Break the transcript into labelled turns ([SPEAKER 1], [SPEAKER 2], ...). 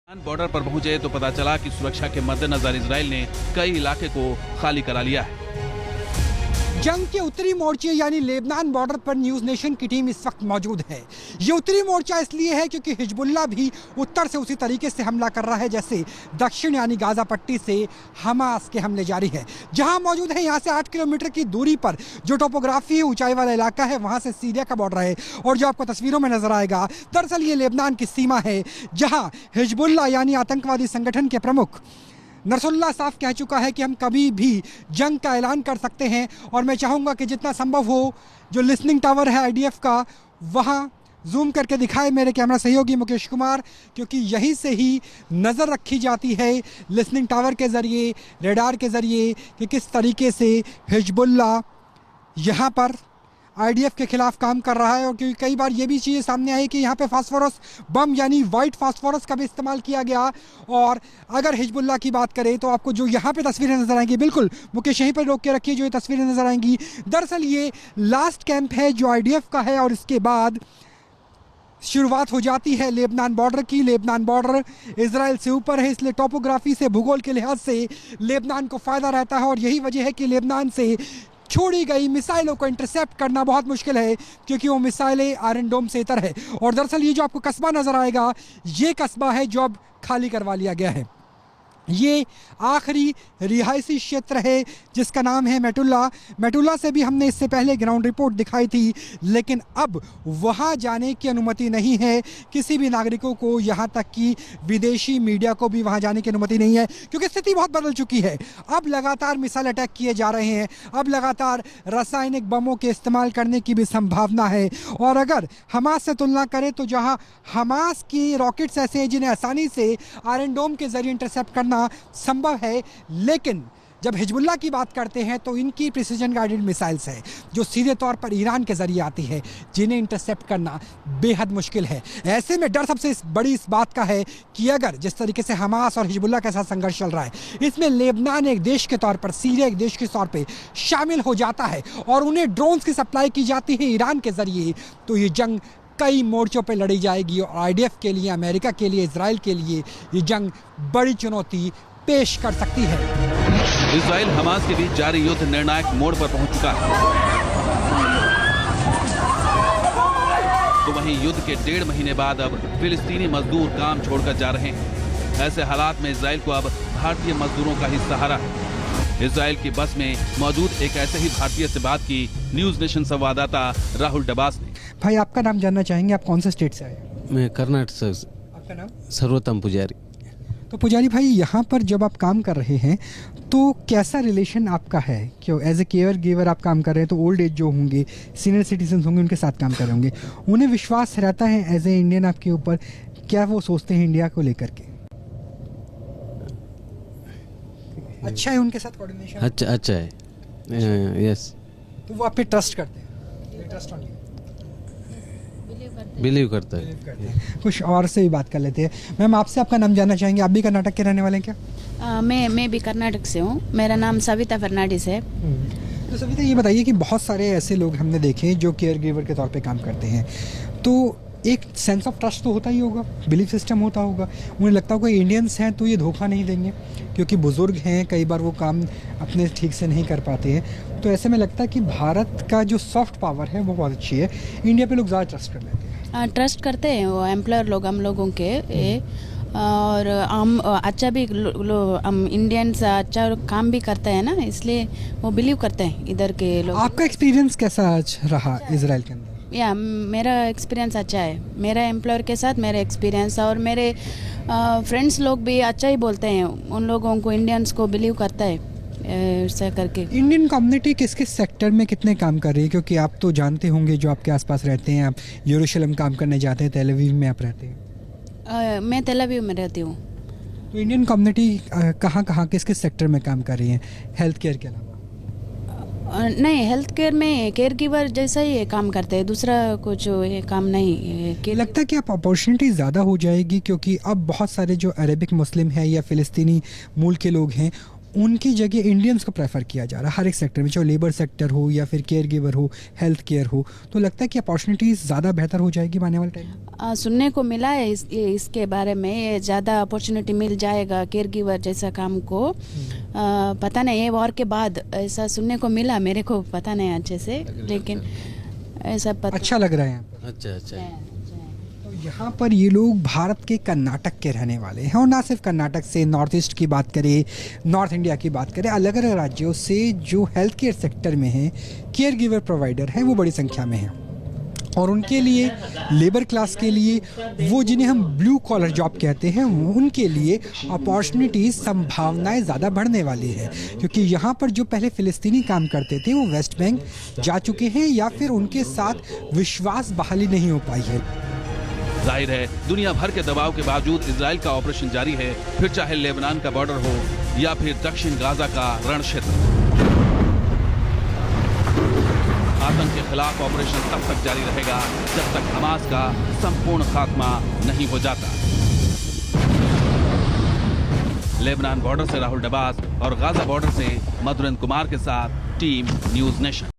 [SPEAKER 1] Border पर पहुंचे तो पता चला कि सुरक्षा के मद्देनजर इजराइल ने कई इलाके को खाली करा लिया है।
[SPEAKER 2] जंग के उत्तरी मोर्चे यानी लेबनान बॉर्डर पर न्यूज़ नेशन की टीम इस वक्त मौजूद है। ये उत्तरी मोर्चा इसलिए है क्योंकि हिजबुल्लाह भी उत्तर से उसी तरीके से हमला कर रहा है जैसे दक्षिण यानी गाजा पट्टी से हमास के हमले जारी है। जहां मौजूद है यहाँ से 8 किलोमीटर की दूरी पर जो टोपोग्राफी है, ऊंचाई वाला इलाका है, वहाँ से सीरिया का बॉर्डर है और जो आपको तस्वीरों में नजर आएगा दरअसल ये लेबनान की सीमा है जहाँ हिजबुल्लाह यानी आतंकवादी संगठन के प्रमुख नसरुल्लाह साफ कह चुका है कि हम कभी भी जंग का ऐलान कर सकते हैं और मैं चाहूँगा कि जितना संभव हो जो लिसनिंग टावर है आईडीएफ का वहाँ जूम करके दिखाए मेरे कैमरा सहयोगी मुकेश कुमार, क्योंकि यहीं से ही नज़र रखी जाती है लिसनिंग टावर के ज़रिए, रेडार के ज़रिए कि किस तरीके से हिजबुल्लाह यहाँ पर आईडीएफ के खिलाफ काम कर रहा है। और क्योंकि कई बार ये भी चीज़ें सामने आई कि यहाँ पे फास्फोरस बम यानी वाइट फास्फोरस का भी इस्तेमाल किया गया। और अगर हिजबुल्लाह की बात करें तो आपको जो यहाँ पे तस्वीरें नज़र आएंगी, बिल्कुल मुकेश यहीं पर रोक के रखिए, जो ये तस्वीरें नज़र आएंगी दरअसल ये लास्ट कैंप है जो आईडीएफ का है और इसके बाद शुरुआत हो जाती है लेबनान बॉर्डर की। लेबनान बॉर्डर इजराइल से ऊपर है, इसलिए टोपोग्राफी से, भूगोल के लिहाज से लेबनान को फ़ायदा रहता है और यही वजह है कि लेबनान से छोड़ी गई मिसाइलों को इंटरसेप्ट करना बहुत मुश्किल है क्योंकि वो मिसाइलें आयरन डोम से इतर है। और दरअसल ये जो आपको कस्बा नज़र आएगा ये कस्बा है जो अब खाली करवा लिया गया है। ये आखिरी रिहायशी क्षेत्र है जिसका नाम है मेटुल्ला। मेटुल्ला से भी हमने इससे पहले ग्राउंड रिपोर्ट दिखाई थी, लेकिन अब वहाँ जाने की अनुमति नहीं है किसी भी नागरिकों को, यहाँ तक कि विदेशी मीडिया को भी वहाँ जाने की अनुमति नहीं है क्योंकि स्थिति बहुत बदल चुकी है। अब लगातार मिसाइल अटैक किए जा रहे हैं, अब लगातार रासायनिक बमों के इस्तेमाल करने की भी संभावना है। और अगर हमास से तुलना करें तो जहाँ हमास की रॉकेट्स ऐसे हैं जिन्हें आसानी से आयरन डोम के जरिए इंटरसेप्ट करना संभव है, लेकिन जब हिजबुल्लाह की बात करते हैं तो इनकी प्रिसीजन गाइडेड मिसाइल्स है जो सीधे तौर पर ईरान के जरिए आती है, जिन्हें इंटरसेप्ट करना बेहद मुश्किल है। ऐसे में डर सबसे बड़ी इस बात का है कि अगर जिस तरीके से हमास और हिजबुल्लाह के साथ संघर्ष चल रहा है इसमें लेबनान एक देश के तौर पर, सीरिया एक देश के तौर पर शामिल हो जाता है और उन्हें ड्रोन्स की सप्लाई की जाती है ईरान के जरिए, तो ये जंग कई मोर्चों पर लड़ी जाएगी और आईडीएफ के लिए, अमेरिका के लिए, इजराइल के लिए ये जंग बड़ी चुनौती पेश कर सकती है।
[SPEAKER 1] इजराइल हमास के बीच जारी युद्ध निर्णायक मोड़ पर पहुंच चुका है। तो वहीं युद्ध के 1.5 महीने बाद अब फिलिस्तीनी मजदूर काम छोड़कर जा रहे हैं। ऐसे हालात में इजराइल को अब भारतीय मजदूरों का ही सहारा है। इजराइल की बस में मौजूद एक ऐसे ही भारतीय से बात की न्यूज़ नेशन संवाददाता राहुल डबास ने।
[SPEAKER 2] भाई आपका नाम जानना चाहेंगे, आप कौन से स्टेट से आए?
[SPEAKER 3] मैं कर्नाटक से।
[SPEAKER 2] आपका नाम?
[SPEAKER 3] सर्वोत्तम पुजारी।
[SPEAKER 2] तो पुजारी भाई, यहाँ पर जब आप काम कर रहे हैं तो कैसा रिलेशन आपका है? क्यों एज ए केयर गिवर आप काम कर रहे हैं तो ओल्ड एज जो होंगे, सीनियर सिटीजन होंगे, उनके साथ काम कर रहे होंगे, उन्हें विश्वास रहता है एज ए इंडियन आपके ऊपर? क्या वो सोचते हैं इंडिया को लेकर के? अच्छा है उनके साथ कोऑर्डिनेशन?
[SPEAKER 3] अच्छा है। यस।
[SPEAKER 2] तो वो आप पे ट्रस्ट करते हैं? Trust on you?
[SPEAKER 3] बिलीव करता है।
[SPEAKER 2] कुछ और से भी बात कर लेते हैं। मैम, आपसे आपका नाम जानना चाहेंगे, आप भी कर्नाटक के रहने वाले हैं क्या?
[SPEAKER 4] मैं भी कर्नाटक से हूँ। मेरा नाम सविता फर्नांडिस है।
[SPEAKER 2] तो सविता, ये बताइए कि बहुत सारे ऐसे लोग हमने देखे जो केयर गिवर के तौर पे काम करते हैं, तो एक सेंस ऑफ ट्रस्ट तो होता ही होगा, बिलीफ सिस्टम होता होगा, उन्हें लगता होगा इंडियंस हैं तो ये धोखा नहीं देंगे क्योंकि बुज़ुर्ग हैं, कई बार वो काम अपने ठीक से नहीं कर पाते हैं। तो ऐसे में लगता है कि भारत का जो सॉफ्ट पावर है वो बहुत अच्छी है, इंडिया पे लोग ज़्यादा ट्रस्ट कर लेते हैं।
[SPEAKER 4] ट्रस्ट करते हैं वो एम्प्लॉयर लोग हम लोगों के और हम अच्छा भी हम इंडियंस अच्छा काम भी करते हैं ना, इसलिए वो बिलीव करते हैं इधर के लोग।
[SPEAKER 2] आपका एक्सपीरियंस कैसा आज रहा इजराइल के अंदर?
[SPEAKER 4] या मेरा एक्सपीरियंस अच्छा है, मेरा एम्प्लॉयर के साथ मेरा एक्सपीरियंस, और मेरे फ्रेंड्स लोग भी अच्छा ही बोलते हैं, उन लोगों को, इंडियंस को बिलीव करता है ऐसा करके।
[SPEAKER 2] इंडियन कम्युनिटी किस किस सेक्टर में कितने काम कर रही है? क्योंकि आप तो जानते होंगे जो आपके आसपास रहते हैं, आप यरूशलेम काम करने जाते हैं, तेल अवीव में आप रहते हैं।
[SPEAKER 4] मैं तेल अवीव में रहती हूँ।
[SPEAKER 2] तो इंडियन कम्युनिटी कहाँ किस किस सेक्टर में काम कर रही है हेल्थ केयर के अलावा?
[SPEAKER 4] नहीं, हेल्थ केयर में केयर गिवर जैसा ही काम करते हैं, दूसरा कुछ ये काम नहीं।
[SPEAKER 2] लगता है कि आप अपॉर्चुनिटी ज़्यादा हो जाएगी क्योंकि अब बहुत सारे जो अरेबिक मुस्लिम है या फ़िलिस्तीनी मूल के लोग हैं उनकी जगह इंडियंस को प्रेफर किया जा रहा है हर एक सेक्टर में, चाहे लेबर सेक्टर हो या फिर केयर गिवर हो, हेल्थ केयर हो, तो लगता है कि अपॉर्चुनिटीज़ ज़्यादा बेहतर हो जाएगी आने वाले टाइम में?
[SPEAKER 4] सुनने को मिला है इसके बारे में, ये ज़्यादा अपॉर्चुनिटी मिल जाएगा केयर गिवर जैसा काम को। पता नहीं, ये वॉर के बाद ऐसा सुनने को मिला, मेरे को पता नहीं अच्छे से, लेकिन ऐसा पता
[SPEAKER 2] अच्छा लग रहा है यहाँ पर।
[SPEAKER 3] अच्छा अच्छा
[SPEAKER 2] तो यहाँ पर ये लोग भारत के कर्नाटक के रहने वाले हैं, और ना सिर्फ कर्नाटक से, नॉर्थ ईस्ट की बात करें, नॉर्थ इंडिया की बात करें, अलग अलग राज्यों से जो हेल्थ केयर सेक्टर में हैं, केयर गिवर प्रोवाइडर हैं, वो बड़ी संख्या में हैं। और उनके लिए, लेबर क्लास के लिए, वो जिन्हें हम ब्लू कॉलर जॉब कहते हैं, उनके लिए अपॉर्चुनिटीज़, संभावनाएं ज़्यादा बढ़ने वाली है, क्योंकि यहाँ पर जो पहले फ़िलिस्तीनी काम करते थे वो वेस्ट बैंक जा चुके हैं, या फिर उनके साथ विश्वास बहाली नहीं हो पाई है।
[SPEAKER 1] जाहिर है दुनिया भर के दबाव के बावजूद इजराइल का ऑपरेशन जारी है, फिर चाहे लेबनान का बॉर्डर हो या फिर दक्षिण गाजा का रण क्षेत्र। आतंक के खिलाफ ऑपरेशन तब तक जारी रहेगा जब तक हमास का संपूर्ण खात्मा नहीं हो जाता। लेबनान बॉर्डर से राहुल डबास और गाजा बॉर्डर से मधुरेंद्र कुमार के साथ टीम न्यूज़ नेशन।